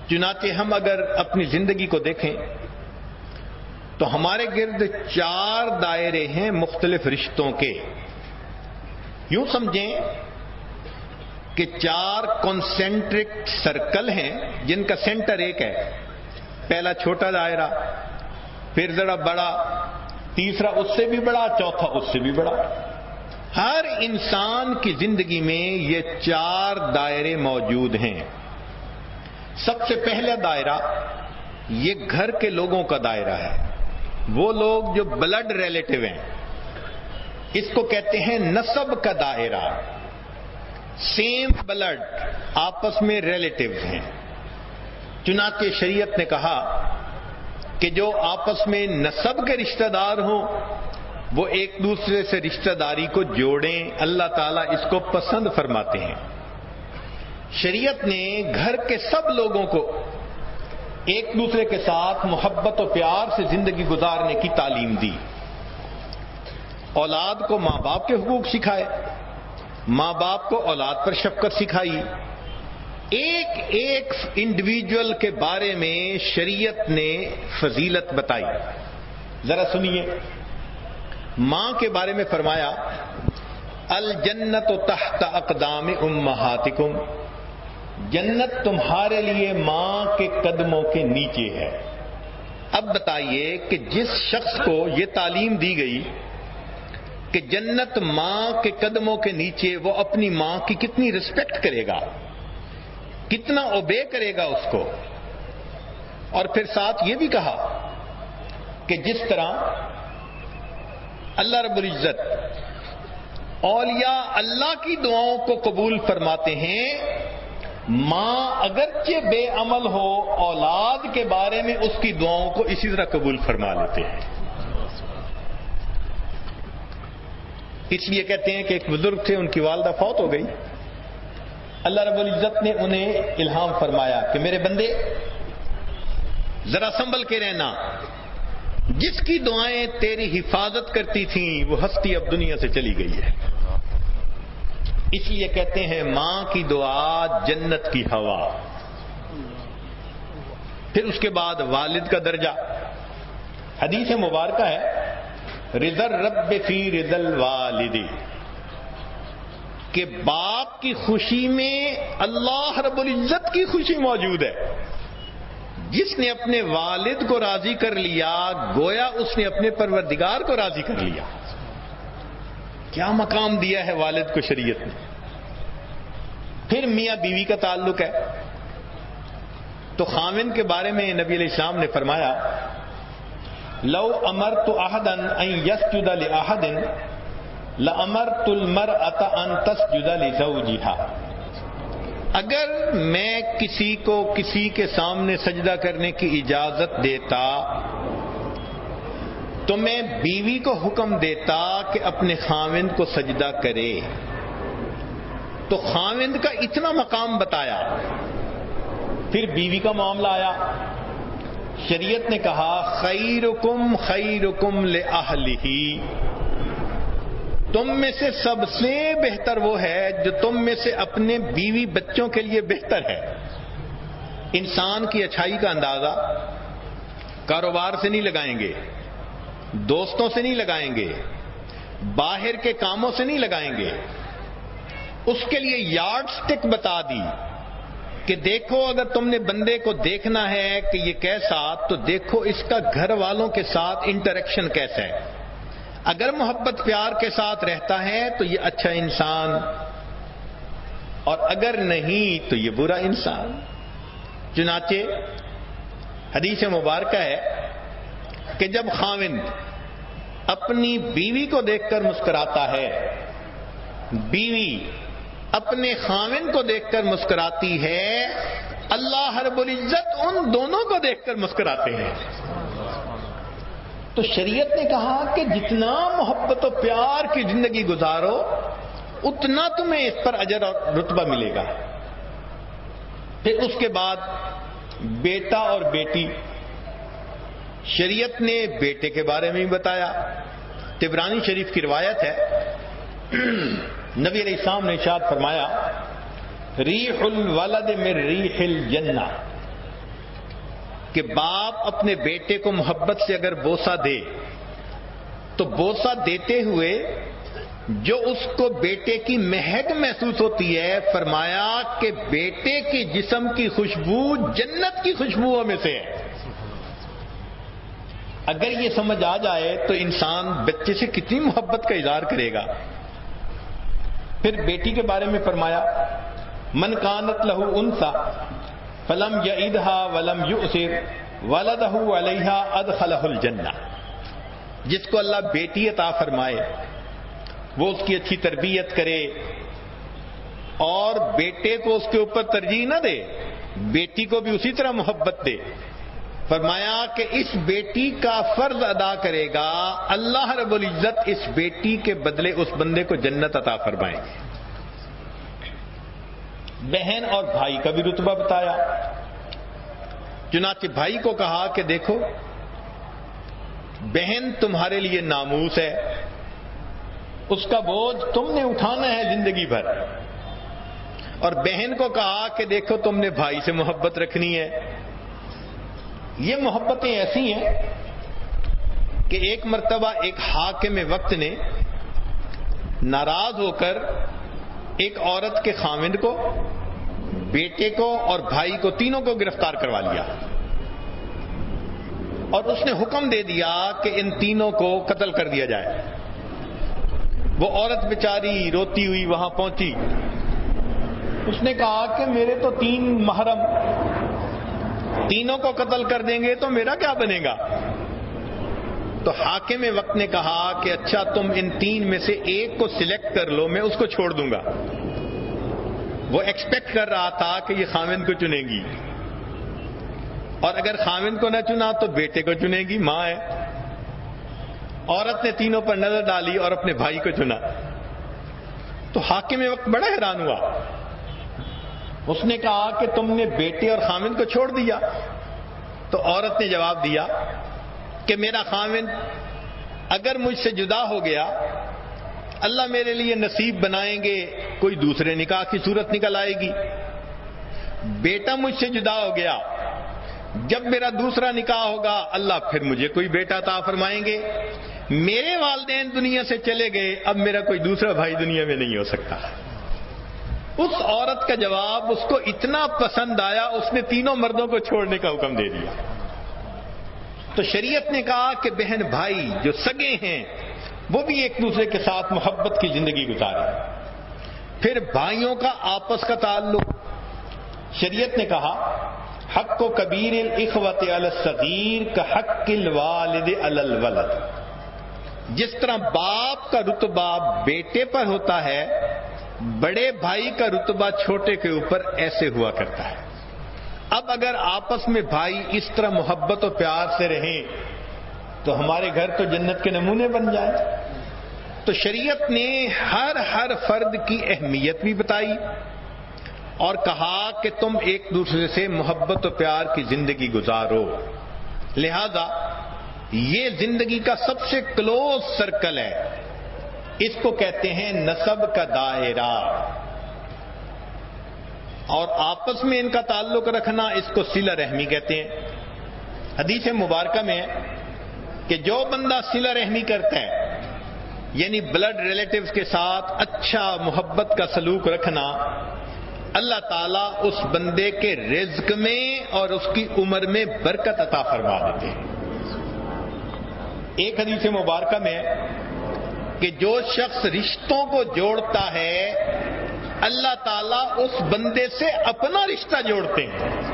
چنانچہ ہم اگر اپنی زندگی کو دیکھیں تو ہمارے گرد 4 دائرے ہیں مختلف رشتوں کے. یوں سمجھیں کہ 4 کانسنٹرک سرکل ہیں جن کا سینٹر ایک ہے. پہلا چھوٹا دائرہ، پھر ذرا بڑا، تیسرا اس سے بھی بڑا، چوتھا اس سے بھی بڑا. ہر انسان کی زندگی میں یہ 4 دائرے موجود ہیں. سب سے پہلا دائرہ یہ گھر کے لوگوں کا دائرہ ہے. وہ لوگ جو بلڈ ریلیٹو ہیں، اس کو کہتے ہیں نسب کا دائرہ. سیم بلڈ، آپس میں ریلیٹیوز ہیں. چنانچہ شریعت نے کہا کہ جو آپس میں نسب کے رشتہ دار ہوں وہ ایک دوسرے سے رشتہ داری کو جوڑیں. اللہ تعالیٰ اس کو پسند فرماتے ہیں. شریعت نے گھر کے سب لوگوں کو ایک دوسرے کے ساتھ محبت و پیار سے زندگی گزارنے کی تعلیم دی. اولاد کو ماں باپ کے حقوق سکھائے، ماں باپ کو اولاد پر شفقت سکھائی. ایک ایک انڈیویجول کے بارے میں شریعت نے فضیلت بتائی. ذرا سنیے. ماں کے بارے میں فرمایا الجنت تحت اقدام امہاتکم، جنت تمہارے لیے ماں کے قدموں کے نیچے ہے. اب بتائیے کہ جس شخص کو یہ تعلیم دی گئی کہ جنت ماں کے قدموں کے نیچے، وہ اپنی ماں کی کتنی رسپیکٹ کرے گا، کتنا اوبے کرے گا اس کو. اور پھر ساتھ یہ بھی کہا کہ جس طرح اللہ رب العزت اولیاء اللہ کی دعاؤں کو قبول فرماتے ہیں، ماں اگرچہ بے عمل ہو اولاد کے بارے میں اس کی دعاؤں کو اسی طرح قبول فرما لیتے ہیں. اس لیے کہتے ہیں کہ ایک بزرگ تھے، ان کی والدہ فوت ہو گئی. اللہ رب العزت نے انہیں الہام فرمایا کہ میرے بندے ذرا سنبھل کے رہنا، جس کی دعائیں تیری حفاظت کرتی تھیں وہ ہستی اب دنیا سے چلی گئی ہے. اس لیے کہتے ہیں ماں کی دعا جنت کی ہوا. پھر اس کے بعد والد کا درجہ. حدیث مبارکہ ہے رضا الرب فی رضا الوالد، کہ باپ کی خوشی میں اللہ رب العزت کی خوشی موجود ہے. جس نے اپنے والد کو راضی کر لیا گویا اس نے اپنے پروردگار کو راضی کر لیا. کیا مقام دیا ہے والد کو شریعت نے. پھر میاں بیوی کا تعلق ہے تو خاوند کے بارے میں نبی علیہ السلام نے فرمایا لو امرت احدا ان يسجد لاحد لامرت المرأة ان تسجد لزوجها. اگر میں کسی کو کسی کے سامنے سجدہ کرنے کی اجازت دیتا تو میں بیوی کو حکم دیتا کہ اپنے خاوند کو سجدہ کرے. تو خاوند کا اتنا مقام بتایا. پھر بیوی کا معاملہ آیا. شریعت نے کہا خیرکم خیرکم لأہلہ، تم میں سے سب سے بہتر وہ ہے جو تم میں سے اپنے بیوی بچوں کے لیے بہتر ہے. انسان کی اچھائی کا اندازہ کاروبار سے نہیں لگائیں گے، دوستوں سے نہیں لگائیں گے، باہر کے کاموں سے نہیں لگائیں گے. اس کے لیے یارڈ سٹک بتا دی کہ دیکھو اگر تم نے بندے کو دیکھنا ہے کہ یہ کیسا، تو دیکھو اس کا گھر والوں کے ساتھ انٹریکشن کیسا ہے. اگر محبت پیار کے ساتھ رہتا ہے تو یہ اچھا انسان، اور اگر نہیں تو یہ برا انسان. چنانچہ حدیث مبارکہ ہے کہ جب خاوند اپنی بیوی کو دیکھ کر مسکراتا ہے، بیوی اپنے خاوند کو دیکھ کر مسکراتی ہے، اللہ رب العزت ان دونوں کو دیکھ کر مسکراتے ہیں. تو شریعت نے کہا کہ جتنا محبت و پیار کی زندگی گزارو اتنا تمہیں اس پر اجر اور رتبہ ملے گا. پھر اس کے بعد بیٹا اور بیٹی. شریعت نے بیٹے کے بارے میں بھی بتایا. طبرانی شریف کی روایت ہے نبی علیہ السلام نے ارشاد فرمایا ریح الولد من ریح الجنہ، کہ باپ اپنے بیٹے کو محبت سے اگر بوسہ دے تو بوسہ دیتے ہوئے جو اس کو بیٹے کی مہک محسوس ہوتی ہے، فرمایا کہ بیٹے کے جسم کی خوشبو جنت کی خوشبوؤں میں سے ہے۔ اگر یہ سمجھ آ جائے تو انسان بچے سے کتنی محبت کا اظہار کرے گا۔ پھر بیٹی کے بارے میں فرمایا من کانت لہ انثی فلم یعدھا ولم یؤثر ولدہ علیہا ادخلہ الجنہ، جس کو اللہ بیٹی عطا فرمائے وہ اس کی اچھی تربیت کرے اور بیٹے کو اس کے اوپر ترجیح نہ دے، بیٹی کو بھی اسی طرح محبت دے، فرمایا کہ اس بیٹی کا فرض ادا کرے گا، اللہ رب العزت اس بیٹی کے بدلے اس بندے کو جنت عطا فرمائیں گے۔ بہن اور بھائی کا بھی رتبہ بتایا، چنانچہ بھائی کو کہا کہ دیکھو بہن تمہارے لیے ناموس ہے، اس کا بوجھ تم نے اٹھانا ہے زندگی بھر، اور بہن کو کہا کہ دیکھو تم نے بھائی سے محبت رکھنی ہے۔ یہ محبتیں ایسی ہیں کہ ایک مرتبہ ایک حاکم وقت نے ناراض ہو کر ایک عورت کے خاوند کو، بیٹے کو اور بھائی کو، تینوں کو گرفتار کروا لیا اور اس نے حکم دے دیا کہ ان تینوں کو قتل کر دیا جائے۔ وہ عورت بیچاری روتی ہوئی وہاں پہنچی، اس نے کہا کہ میرے تو 3 محرم، تینوں کو قتل کر دیں گے تو میرا کیا بنے گا؟ تو حاکم وقت نے کہا کہ اچھا تم ان 3 میں سے ایک کو سلیکٹ کر لو، میں اس کو چھوڑ دوں گا۔ وہ ایکسپیکٹ کر رہا تھا کہ یہ خاوند کو چنے گی، اور اگر خاوند کو نہ چنا تو بیٹے کو چنے گی، ماں ہے۔ عورت نے تینوں پر نظر ڈالی اور اپنے بھائی کو چنا، تو حاکم وقت بڑا حیران ہوا، اس نے کہا کہ تم نے بیٹے اور خاوند کو چھوڑ دیا؟ تو عورت نے جواب دیا کہ میرا خاوند اگر مجھ سے جدا ہو گیا، اللہ میرے لیے نصیب بنائیں گے کوئی دوسرے نکاح کی صورت نکل آئے گی، بیٹا مجھ سے جدا ہو گیا، جب میرا دوسرا نکاح ہوگا اللہ پھر مجھے کوئی بیٹا عطا فرمائیں گے، میرے والدین دنیا سے چلے گئے، اب میرا کوئی دوسرا بھائی دنیا میں نہیں ہو سکتا۔ اس عورت کا جواب اس کو اتنا پسند آیا، اس نے تینوں مردوں کو چھوڑنے کا حکم دے دیا۔ تو شریعت نے کہا کہ بہن بھائی جو سگے ہیں وہ بھی ایک دوسرے کے ساتھ محبت کی زندگی گزارے۔ پھر بھائیوں کا آپس کا تعلق، شریعت نے کہا حق و کبیر الاخوۃ علی الصغیر کا حق الوالد علی الولد، جس طرح باپ کا رتبہ بیٹے پر ہوتا ہے، بڑے بھائی کا رتبہ چھوٹے کے اوپر ایسے ہوا کرتا ہے۔ اب اگر آپس میں بھائی اس طرح محبت و پیار سے رہیں تو ہمارے گھر تو جنت کے نمونے بن جائیں۔ تو شریعت نے ہر فرد کی اہمیت بھی بتائی اور کہا کہ تم ایک دوسرے سے محبت و پیار کی زندگی گزارو، لہذا یہ زندگی کا سب سے کلوز سرکل ہے، اس کو کہتے ہیں نسب کا دائرہ، اور آپس میں ان کا تعلق رکھنا اس کو صلہ رحمی کہتے ہیں۔ حدیث مبارکہ میں ہے کہ جو بندہ صلہ رحمی کرتا ہے، یعنی بلڈ ریلیٹیوز کے ساتھ اچھا محبت کا سلوک رکھنا، اللہ تعالیٰ اس بندے کے رزق میں اور اس کی عمر میں برکت عطا فرما دیتے ہیں۔ ایک حدیث مبارکہ میں کہ جو شخص رشتوں کو جوڑتا ہے اللہ تعالیٰ اس بندے سے اپنا رشتہ جوڑتے ہیں۔